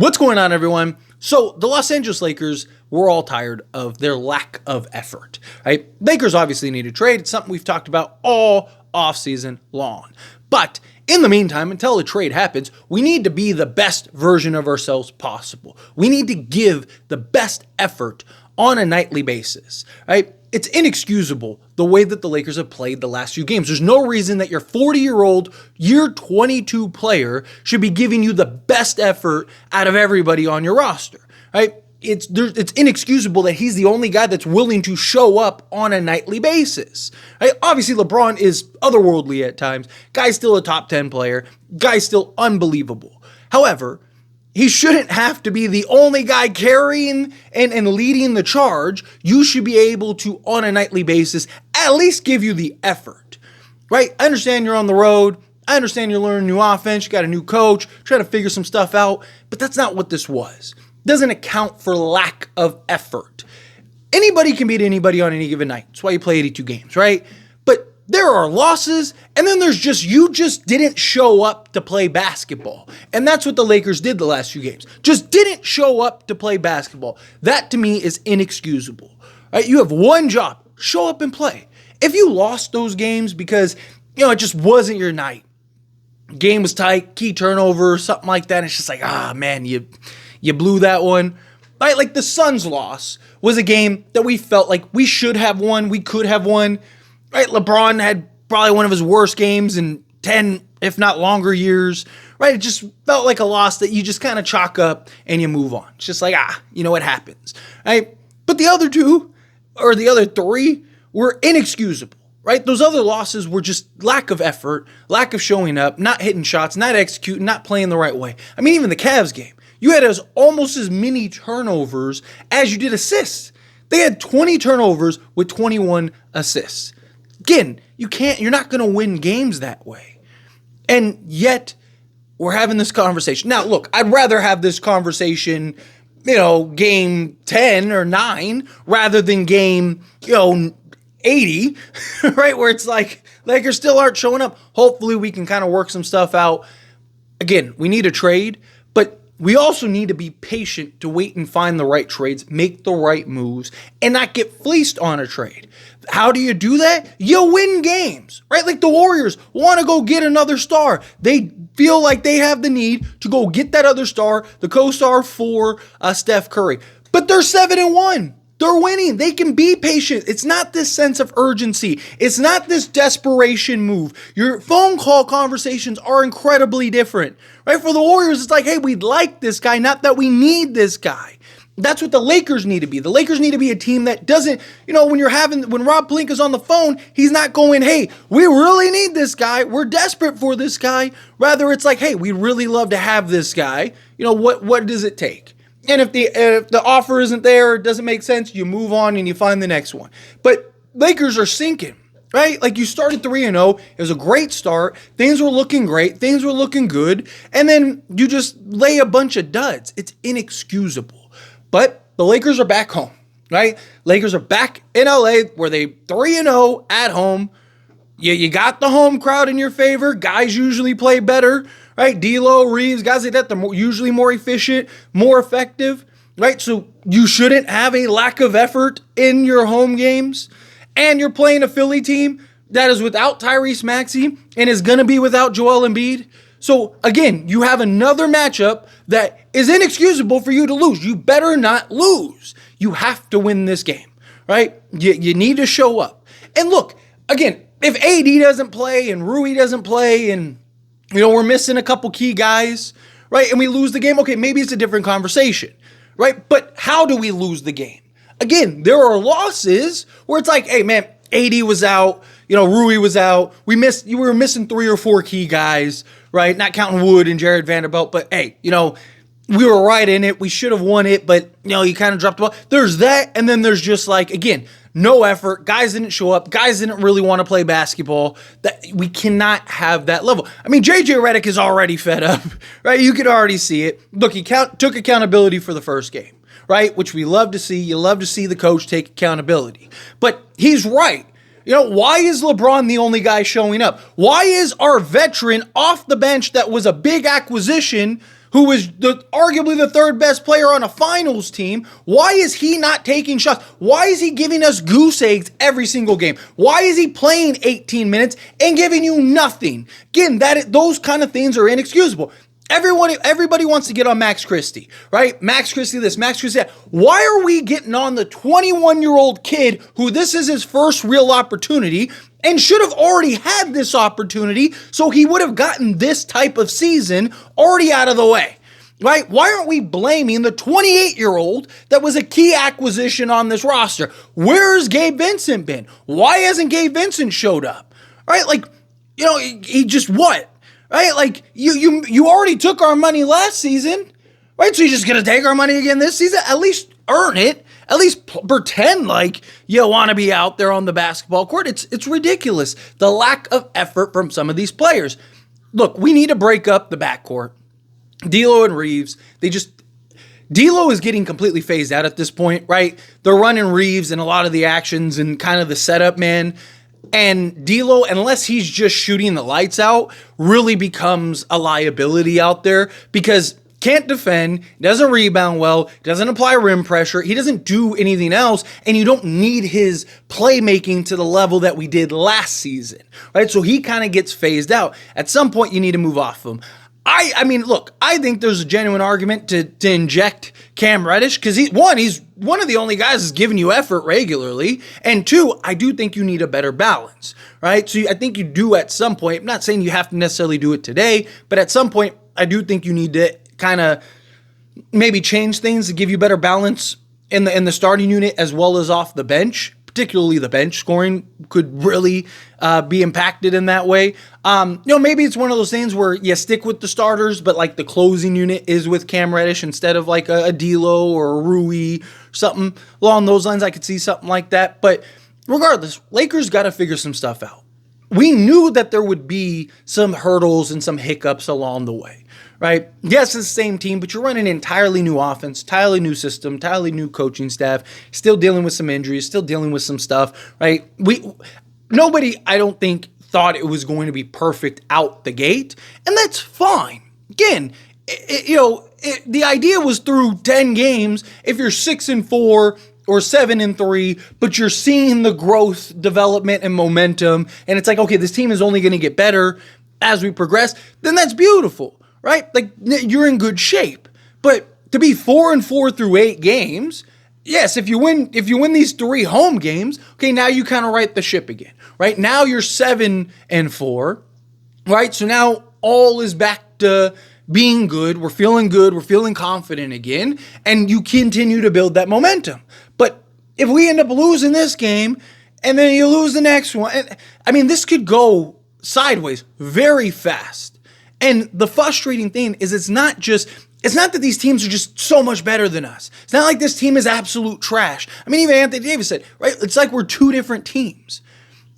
What's going on, everyone? So the Los Angeles Lakers, we're all tired of their lack of effort, right? Lakers obviously need a trade. It's something we've talked about all offseason long. But in the meantime, until a trade happens, we need to be the best version of ourselves possible. We need to give the best effort on a nightly basis, right? It's inexcusable the way that the Lakers have played the last few games. There's no reason that your 40-year-old, year 22 player should be giving you the best effort out of everybody on your roster, right? It's inexcusable that he's the only guy that's willing to show up on a nightly basis, right? Obviously, LeBron is otherworldly at times. Guy's still a top 10 player. Guy's still unbelievable. However, he shouldn't have to be the only guy carrying and leading the charge. You should be able to, on a nightly basis, at least give you the effort, right? I understand you're on the road. I understand you're learning new offense. You got a new coach, trying to figure some stuff out, but that's not what this was. Doesn't account for lack of effort. Anybody can beat anybody on any given night. That's why you play 82 games, right? But there are losses, and then there's you just didn't show up to play basketball. And that's what the Lakers did the last few games. Just didn't show up to play basketball. That, to me, is inexcusable. Right? You have one job. Show up and play. If you lost those games because, it just wasn't your night, game was tight, key turnover, something like that, it's just like, man, you blew that one. Right? Like the Suns' loss was a game that we felt like we should have won, we could have won. Right, LeBron had probably one of his worst games in 10, if not longer years. Right, it just felt like a loss that you just kind of chalk up and you move on. It's just like, it happens. Right, but the other two, or the other three, were inexcusable. Right, those other losses were just lack of effort, lack of showing up, not hitting shots, not executing, not playing the right way. I mean, even the Cavs game, you had almost as many turnovers as you did assists. They had 20 turnovers with 21 assists. Again, you're not going to win games that way. And yet, we're having this conversation. Now, look, I'd rather have this conversation, game 10 or 9 rather than game, 80, right? Where it's like, Lakers still aren't showing up. Hopefully, we can kind of work some stuff out. Again, we need a trade, but we also need to be patient to wait and find the right trades, make the right moves, and not get fleeced on a trade. How do you do that? You win games, right? Like the Warriors want to go get another star. They feel like they have the need to go get that other star, the co-star for Steph Curry. But they're 7-1. They're winning. They can be patient. It's not this sense of urgency. It's not this desperation move. Your phone call conversations are incredibly different, right? For the Warriors, it's like, hey, we'd like this guy, not that we need this guy. That's what the Lakers need to be. The Lakers need to be a team that doesn't, when Rob Pelinka's on the phone, he's not going, hey, we really need this guy. We're desperate for this guy. Rather, it's like, hey, we'd really love to have this guy. What does it take? And if the offer isn't there, it doesn't make sense, you move on and you find the next one. But Lakers are sinking, right? Like you started 3-0. It was a great start. Things were looking great. Things were looking good. And then you just lay a bunch of duds. It's inexcusable. But the Lakers are back home, right? Lakers are back in LA where they 3-0 at home. You got the home crowd in your favor. Guys usually play better, right? D'Lo, Reeves, guys like that, they're usually more efficient, more effective, right? So you shouldn't have a lack of effort in your home games. And you're playing a Philly team that is without Tyrese Maxey and is going to be without Joel Embiid. So again, you have another matchup that is inexcusable for you to lose. You better not lose. You have to win this game, right? You need to show up. And look, again, if AD doesn't play and Rui doesn't play and, we're missing a couple key guys, right, and we lose the game, okay, maybe it's a different conversation, right? But how do we lose the game? Again, there are losses where it's like, hey, man, AD was out, Rui was out. You were missing 3 or 4 key guys, right? Not counting Wood and Jared Vanderbilt, but hey, we were right in it. We should have won it, but you kind of dropped the ball. There's that, and then there's just like, again, no effort. Guys didn't show up. Guys didn't really want to play basketball. That we cannot have that level. I mean, JJ Redick is already fed up, right? You could already see it. Look, he took accountability for the first game, right? Which we love to see. You love to see the coach take accountability. But he's right. Why is LeBron the only guy showing up? Why is our veteran off the bench that was a big acquisition who is arguably the third best player on a finals team, why is he not taking shots? Why is he giving us goose eggs every single game? Why is he playing 18 minutes and giving you nothing? Again, those kind of things are inexcusable. Everybody wants to get on Max Christie, right? Max Christie this, Max Christie that. Why are we getting on the 21-year-old kid who this is his first real opportunity and should have already had this opportunity so he would have gotten this type of season already out of the way, right? Why aren't we blaming the 28-year-old that was a key acquisition on this roster? Where's Gabe Vincent been? Why hasn't Gabe Vincent showed up, right? Like, he just what? Right? Like, you already took our money last season, right? So you're just going to take our money again this season? At least earn it. At least pretend like you want to be out there on the basketball court. It's ridiculous, the lack of effort from some of these players. Look, we need to break up the backcourt. D'Lo and Reeves, D'Lo is getting completely phased out at this point, right? They're running Reeves in a lot of the actions and kind of the setup man. And D'Lo, unless he's just shooting the lights out, really becomes a liability out there because can't defend, doesn't rebound well, doesn't apply rim pressure, he doesn't do anything else, and you don't need his playmaking to the level that we did last season, right? So he kind of gets phased out. At some point, you need to move off him. I mean, look, I think there's a genuine argument to inject Cam Reddish because he's one of the only guys that's giving you effort regularly. And two, I do think you need a better balance, right? So I think you do at some point. I'm not saying you have to necessarily do it today, but at some point, I do think you need to kind of maybe change things to give you better balance in the starting unit as well as off the bench. Particularly the bench scoring could really be impacted in that way. Maybe it's one of those things where you stick with the starters, but like the closing unit is with Cam Reddish instead of like a D'Lo or a Rui, something along those lines. I could see something like that. But regardless, Lakers got to figure some stuff out. We knew that there would be some hurdles and some hiccups along the way. Right? Yes, it's the same team, but you're running an entirely new offense, entirely new system, entirely new coaching staff, still dealing with some injuries, still dealing with some stuff, right? Nobody, I don't think, thought it was going to be perfect out the gate, and that's fine. Again, the idea was through 10 games, if you're 6-4 or 7-3, but you're seeing the growth, development, and momentum, and it's like, okay, this team is only going to get better as we progress, then that's beautiful. Right? Like, you're in good shape. But to be 4-4 through 8 games, yes, if you win these 3 home games, okay, now you kind of right the ship again. Right? Now you're 7-4. Right? So now all is back to being good. We're feeling good. We're feeling confident again. And you continue to build that momentum. But if we end up losing this game and then you lose the next one, I mean, this could go sideways very fast. And the frustrating thing is it's not that these teams are just so much better than us. It's not like this team is absolute trash. I mean, even Anthony Davis said, right? It's like we're 2 different teams.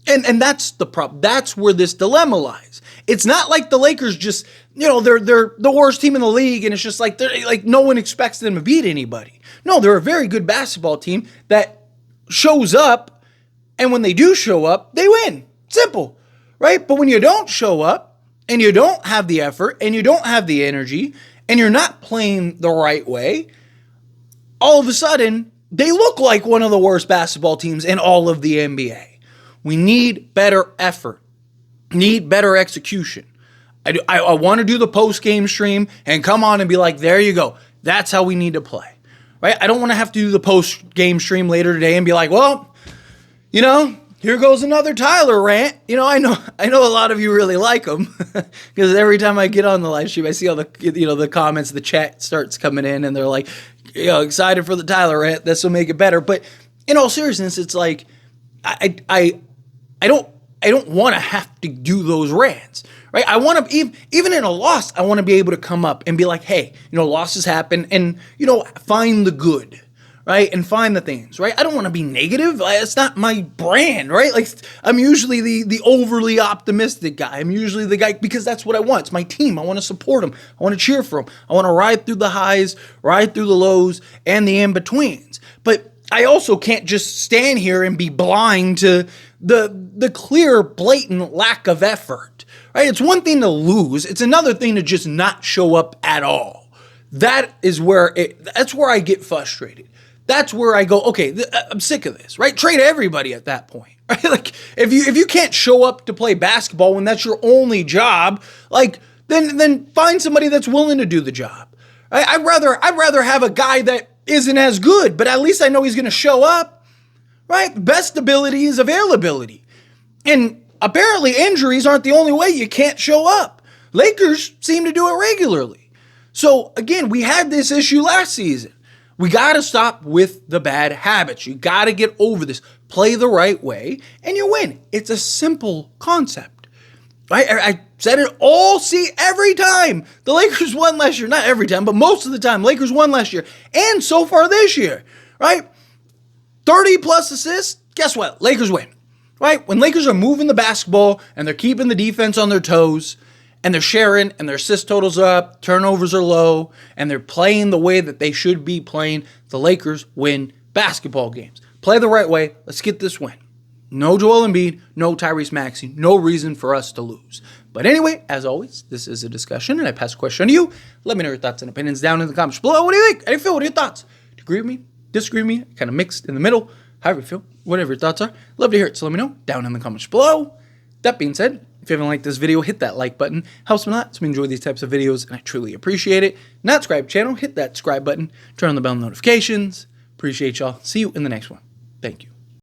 And that's the problem. That's where this dilemma lies. It's not like the Lakers just, they're the worst team in the league and it's just like no one expects them to beat anybody. No, they're a very good basketball team that shows up, and when they do show up, they win. Simple, right? But when you don't show up, and you don't have the effort, and you don't have the energy, and you're not playing the right way, all of a sudden, they look like one of the worst basketball teams in all of the NBA. We need better effort. Need better execution. I want to do the post-game stream and come on and be like, there you go. That's how we need to play. Right? I don't want to have to do the post-game stream later today and be like, well, here goes another Tyler rant. I know a lot of you really like him because every time I get on the live stream, I see all the comments, the chat starts coming in, and they're like, excited for the Tyler rant. This will make it better. But in all seriousness, it's like I don't want to have to do those rants, right? I want to even in a loss, I want to be able to come up and be like, hey, losses happen, and find the good. Right? And find the things, right? I don't want to be negative. It's not my brand, right? Like, I'm usually the overly optimistic guy. I'm usually the guy because that's what I want. It's my team. I want to support them. I want to cheer for them. I want to ride through the highs, ride through the lows, and the in-betweens. But I also can't just stand here and be blind to the clear, blatant lack of effort, right? It's one thing to lose. It's another thing to just not show up at all. that's where I get frustrated. That's where I go, okay, I'm sick of this, right? Trade everybody at that point, right? Like if you can't show up to play basketball when that's your only job, like then find somebody that's willing to do the job. Right? I'd rather have a guy that isn't as good, but at least I know he's going to show up, right? Best ability is availability. And apparently injuries aren't the only way you can't show up. Lakers seem to do it regularly. So again, we had this issue last season. We got to stop with the bad habits. You got to get over this. Play the right way, and you win. It's a simple concept. I said it every time. The Lakers won last year. Not every time, but most of the time. Lakers won last year. And so far this year, right? 30 plus assists. Guess what? Lakers win, right? When Lakers are moving the basketball and they're keeping the defense on their toes, and they're sharing, and their assist totals are up, turnovers are low, and they're playing the way that they should be playing, the Lakers win basketball games. Play the right way. Let's get this win. No Joel Embiid, no Tyrese Maxey, no reason for us to lose. But anyway, as always, this is a discussion, and I pass the question to you. Let me know your thoughts and opinions down in the comments below. What do you think? How do you feel? What are your thoughts? Do you agree with me? Disagree with me? Kind of mixed in the middle? However you feel, whatever your thoughts are. Love to hear it, so let me know down in the comments below. That being said, if you haven't liked this video, hit that like button. Helps me a lot. So we enjoy these types of videos, and I truly appreciate it. Not subscribe channel, hit that subscribe button. Turn on the bell notifications. Appreciate y'all. See you in the next one. Thank you.